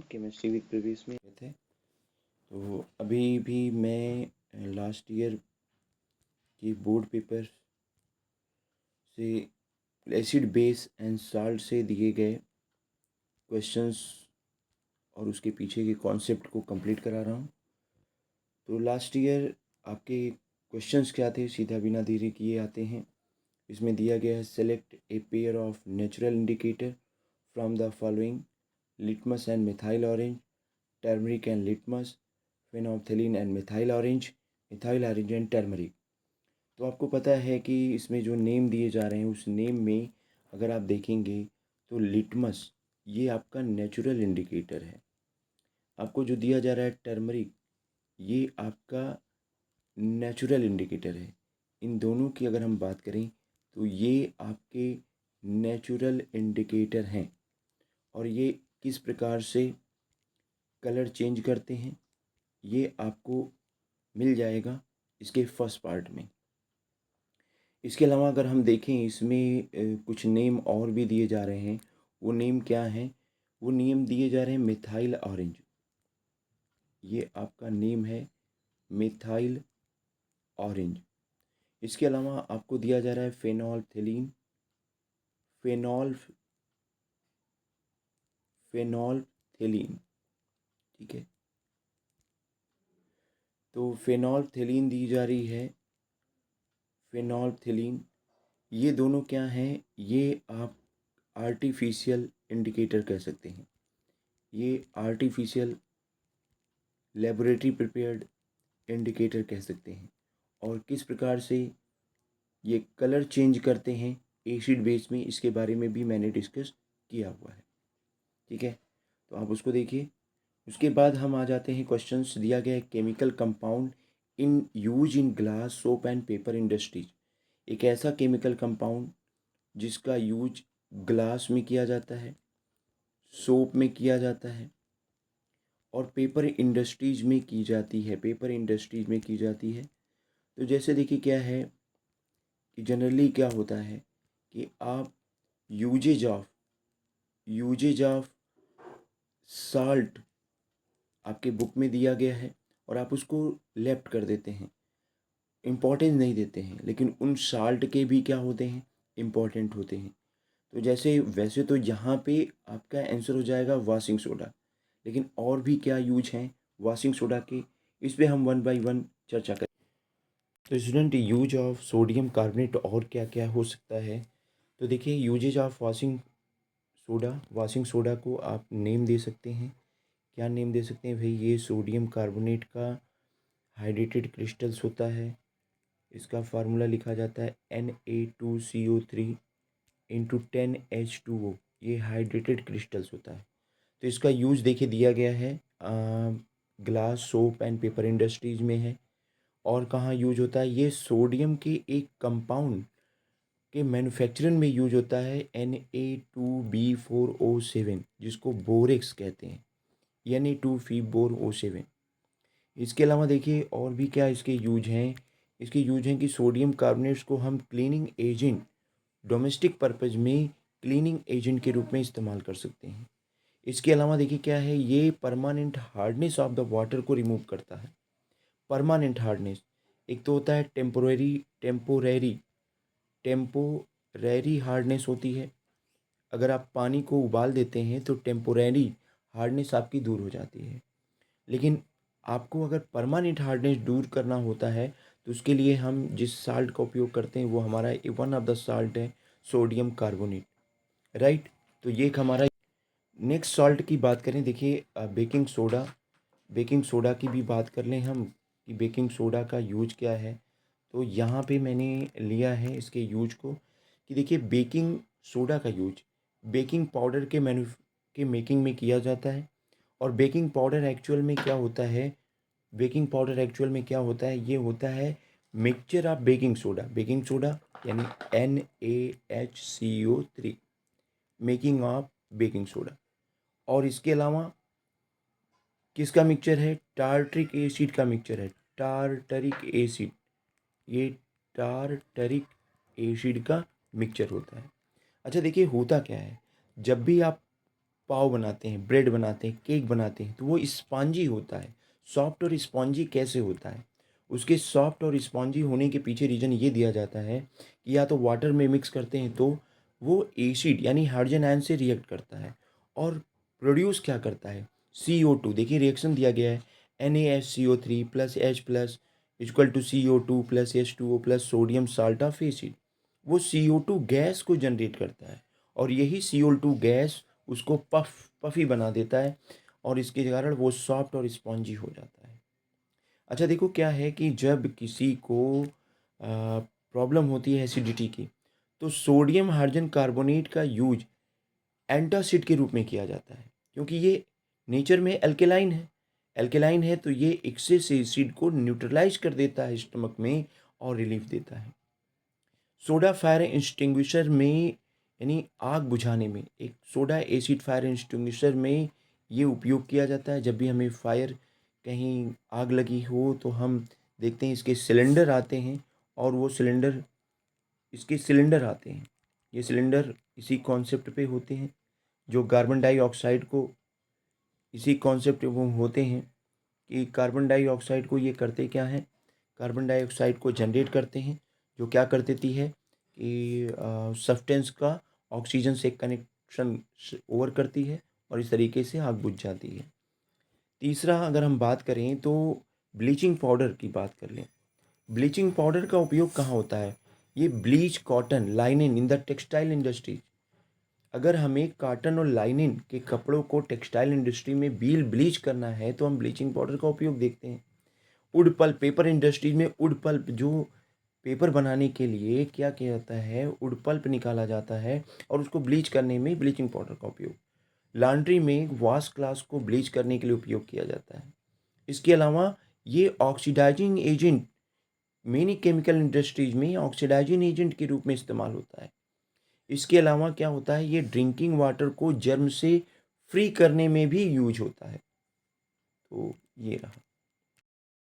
Chemistry week previous में थे। तो अभी भी मैं लास्ट ईयर की बोर्ड पेपर से एसिड बेस एंड साल्ट से दिए गए क्वेश्चंस और उसके पीछे के कॉन्सेप्ट को कंप्लीट करा रहा हूँ। तो लास्ट ईयर आपके क्वेश्चंस क्या थे, सीधा बिना देरी किए आते हैं। इसमें दिया गया है, select a pair of natural indicator from the following: litmus and methyl orange, turmeric and litmus, phenolphthalein and methyl orange and turmeric. तो आपको पता है कि इसमें जो नेम दिए जा रहे हैं उस नेम में अगर आप देखेंगे तो लिटमस ये आपका नेचुरल इंडिकेटर है। आपको जो दिया जा रहा है टर्मरिक ये आपका नेचुरल इंडिकेटर है। इन दोनों की अगर हम बात करें तो ये आपके नेचुरल इंडिकेटर हैं और ये किस प्रकार से कलर चेंज करते हैं ये आपको मिल जाएगा इसके फर्स्ट पार्ट में। इसके अलावा अगर हम देखें इसमें कुछ नेम और भी दिए जा रहे हैं। वो नेम क्या हैं? वो नेम दिए जा रहे हैं मिथाइल ऑरेंज। ये आपका नेम है मिथाइल ऑरेंज। इसके अलावा आपको दिया जा रहा है फेनोल्फथलीन, फेनोल्फथलीन, ठीक है। तो फेनोल्फथलीन दी जा रही है, फेनोल्फथलीन। ये दोनों क्या हैं? ये आप आर्टिफिशियल इंडिकेटर कह सकते हैं। ये आर्टिफिशियल लेबोरेटरी प्रिपेयर्ड इंडिकेटर कह सकते हैं। और किस प्रकार से ये कलर चेंज करते हैं एसिड बेस में, इसके बारे में भी मैंने डिस्कस किया हुआ है, ठीक है। तो आप उसको देखिए। उसके बाद हम आ जाते हैं, क्वेश्चंस दिया गया है, chemical compound in use in glass, soap and paper industries. एक ऐसा केमिकल कंपाउंड जिसका यूज ग्लास में किया जाता है, सोप में किया जाता है और पेपर इंडस्ट्रीज में की जाती है, तो जैसे देखिए क्या है कि जनरली क्या होता है कि आप यूजेज ऑफ साल्ट आपके बुक में दिया गया है और आप उसको लेफ्ट कर देते हैं, इम्पोर्टेंस नहीं देते हैं, लेकिन उन साल्ट के भी क्या होते हैं, इम्पोर्टेंट होते हैं। तो जैसे वैसे तो यहाँ पे आपका आंसर हो जाएगा वॉशिंग सोडा, लेकिन और भी क्या यूज हैं वॉशिंग सोडा के, इस पर हम वन बाय वन चर्चा करें। तो student, use of sodium carbonate और क्या क्या हो सकता है? तो देखिए, यूजेज ऑफ वॉशिंग सोडा को आप नेम दे सकते हैं। क्या नेम दे सकते हैं भाई? ये सोडियम कार्बोनेट का हाइड्रेटेड क्रिस्टल्स होता है। इसका फार्मूला लिखा जाता है Na2CO3 इंटू 10H2O। ये हाइड्रेटेड क्रिस्टल्स होता है। तो इसका यूज देखिए दिया गया है glass, soap and paper industries में है। और कहाँ यूज होता है? ये सोडियम के एक कंपाउंड के मैन्युफैक्चरिंग में यूज होता है, Na2B4O7, जिसको बोरेक्स कहते हैं, Na2F4O7। इसके अलावा देखिए और भी क्या इसके यूज हैं। इसके यूज हैं कि सोडियम कार्बोनेट्स को हम क्लीनिंग एजेंट, डोमेस्टिक पर्पज में क्लीनिंग एजेंट के रूप में इस्तेमाल कर सकते हैं। इसके अलावा देखिए क्या है, ये permanent hardness of the water को रिमूव करता है। परमानेंट हार्डनेस, एक तो होता है टेम्पोरेरी हार्डनेस होती है। अगर आप पानी को उबाल देते हैं तो टेम्पोरेरी हार्डनेस आपकी दूर हो जाती है, लेकिन आपको अगर परमानेंट हार्डनेस दूर करना होता है तो उसके लिए हम जिस साल्ट का उपयोग करते हैं वो हमारा वन ऑफ द साल्ट है सोडियम कार्बोनेट, राइट। तो ये एक हमारा। नेक्स्ट सॉल्ट की बात करें, देखिए बेकिंग सोडा की भी बात कर लें हम कि बेकिंग सोडा का यूज क्या है। तो यहाँ पे मैंने लिया है इसके यूज को कि देखिए, बेकिंग सोडा का यूज बेकिंग पाउडर के मेकिंग में किया जाता है। और बेकिंग पाउडर एक्चुअल में क्या होता है? ये होता है मिक्सचर ऑफ बेकिंग सोडा यानी NaHCO3, making of baking soda. और इसके अलावा किसका मिक्सचर है? टार्टरिक एसिड का मिक्सचर है, टार्टरिक एसिड। ये टार्टरिक एसिड का मिक्सचर होता है। अच्छा देखिए, होता क्या है, जब भी आप पाव बनाते हैं, ब्रेड बनाते हैं, केक बनाते हैं, तो वो स्पॉन्जी होता है। सॉफ्ट और स्पॉन्जी कैसे होता है? उसके सॉफ्ट और स्पॉन्जी होने के पीछे रीज़न ये दिया जाता है कि या तो वाटर में मिक्स करते हैं तो वो एसिड यानी हाइड्रोजन आयन से रिएक्ट करता है और प्रोड्यूस क्या करता है, CO2। देखिए रिएक्शन दिया गया है, NaSCO3 plus H plus equal to CO2 plus H2O plus sodium salt of acid. वो CO2 गैस को जनरेट करता है और यही CO2 गैस उसको पफी बना देता है और इसके कारण वो सॉफ्ट और स्पॉन्जी हो जाता है। अच्छा देखो क्या है कि जब किसी को प्रॉब्लम होती है एसिडिटी की, तो सोडियम हाइड्रोजन कार्बोनेट का यूज एंटासिड के रूप में किया जाता है, क्योंकि ये नेचर में एल्केलाइन है। एल्केलाइन है तो ये एक्सेस एसिड को न्यूट्रलाइज कर देता है स्टमक में और रिलीफ देता है। सोडा फायर एक्सटिंग्विशर में यानी आग बुझाने में, एक सोडा एसिड फायर एक्सटिंग्विशर में ये उपयोग किया जाता है। जब भी हमें फायर कहीं आग लगी हो तो हम देखते हैं इसके सिलेंडर आते हैं और वो सिलेंडर इसके सिलेंडर आते हैं, ये सिलेंडर इसी कॉन्सेप्ट पे होते हैं जो कार्बन डाइऑक्साइड को इसी कॉन्सेप्ट वो होते हैं कि कार्बन डाइऑक्साइड को ये करते क्या हैं, कार्बन डाइऑक्साइड को जनरेट करते हैं जो क्या कर देती है कि सब्सटेंस का ऑक्सीजन से कनेक्शन ओवर करती है और इस तरीके से आग बुझ जाती है। तीसरा अगर हम बात करें तो ब्लीचिंग पाउडर की बात कर लें। ब्लीचिंग पाउडर का उपयोग कहाँ होता है? ये bleach cotton linen in the textile industry. अगर हमें कॉटन और लाइनिन के कपड़ों को टेक्सटाइल इंडस्ट्री में ब्लीच करना है तो हम ब्लीचिंग पाउडर का उपयोग देखते हैं। वुड पल्प पेपर इंडस्ट्री में वुड पल्प जो पेपर बनाने के लिए क्या किया जाता है, वुड पल्प निकाला जाता है और उसको ब्लीच करने में ब्लीचिंग पाउडर का उपयोग। लॉन्ड्री में वॉश क्लास को ब्लीच करने के लिए उपयोग किया जाता है। इसके अलावा ये oxidising agent many chemical industries में ऑक्सीडाइजिंग एजेंट के रूप में इस्तेमाल होता है। इसके अलावा क्या होता है, ये ड्रिंकिंग वाटर को जर्म से फ्री करने में भी यूज होता है। तो ये रहा।